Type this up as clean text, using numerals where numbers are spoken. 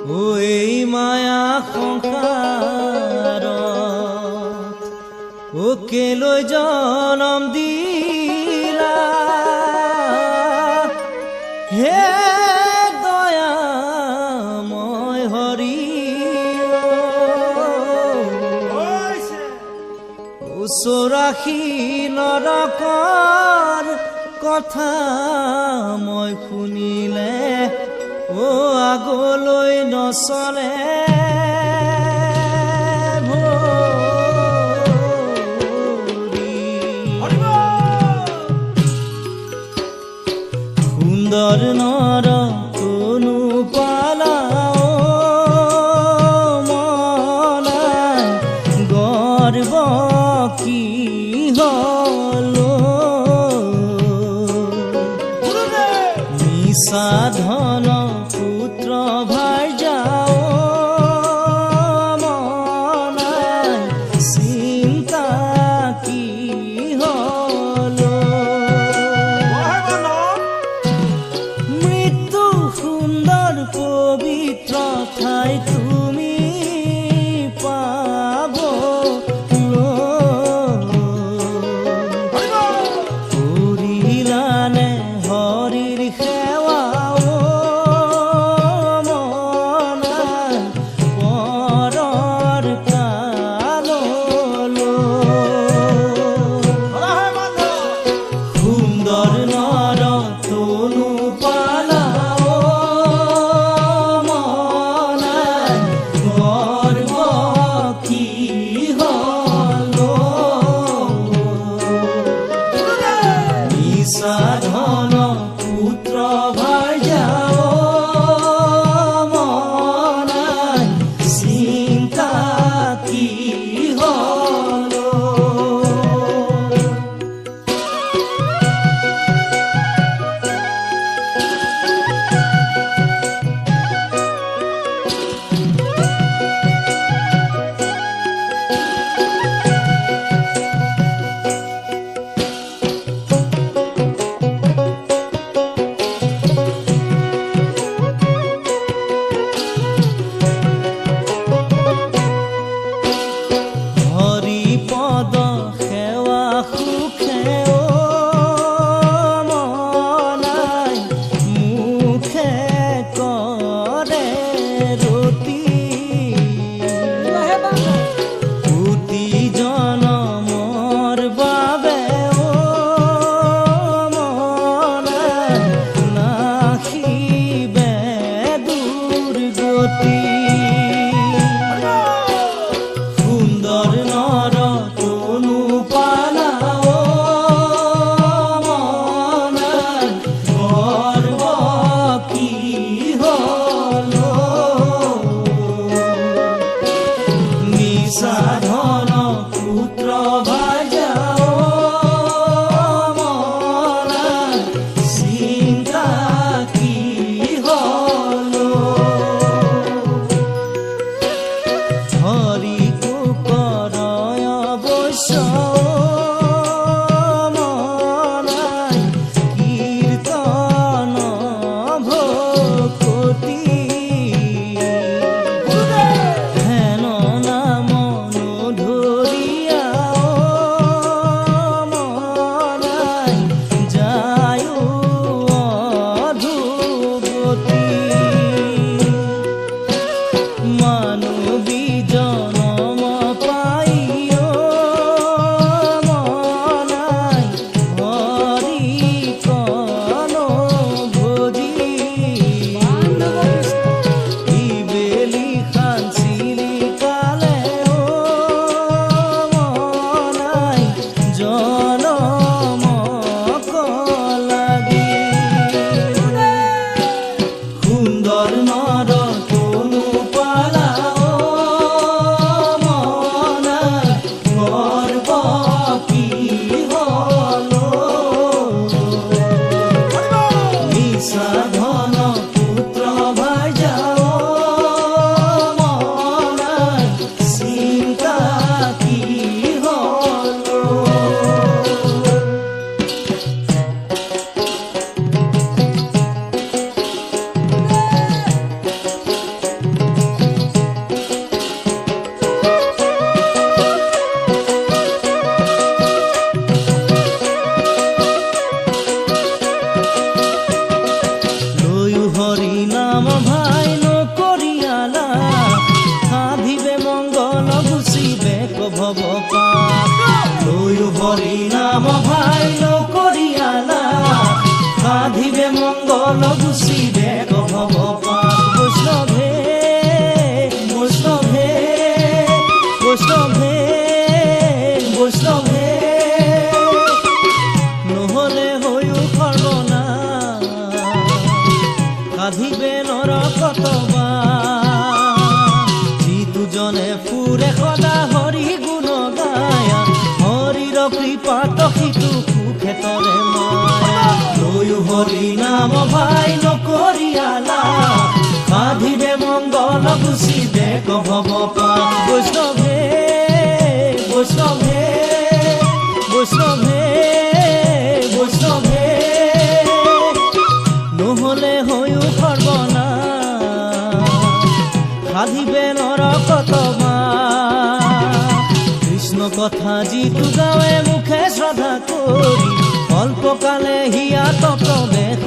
এই মায়া সংসাৰত কেলৈ জনম দিলা হে দয়াময় হৰি ওচৰাশী নৰকৰ কথা মই শুনিলে আগলৈ নচলে সুন্দৰ নৰ কোনো পালা মনাই গৰ্ব কি হলো নিশা ধন পুত্ৰ ভাৰ্যাও মনাই চিন্তা কি হলো মৃত্যু সুন্দৰ পবিত্ৰ ঠাই তুমি পাব কৰিলানে হৰিৰ সেৱা সাধন পুত্ৰ ভাৰ্যাও মনাই চিন্তা কি হলো পদ সেৱা সুখে মনাই মুখে কৰে ৰতি পুতি জনমৰ বাবে মনাই নাখিবে দুৰ্গতি সুন্দৰ নৰ কোনো পালা মনাই গৰ্ব কি হলো নিশা ধন পুত্ৰ ভাৰ্যাও মনাই চিন্তা কি হলো সুৰে সদা হৰি গুণ গায়া হৰিৰ কৃপাত সিটো সুখেতৰে মায়া লৈও হৰি নাম ভাই নকৰিয়ালা সাধিবে মংগল গুচি দে কভৱ পা বৈষ্ণৱে বৈষ্ণৱে বৈষ্ণৱে বৈষ্ণৱে নহলে হয়ো সৰ্বনাশ সাধিবে নৰকতমা কৃষ্ণ কথা যিটো গাৱে মুখে শ্ৰদ্ধা কৰি অল্পকালে হিয়াত প্ৰৱেশ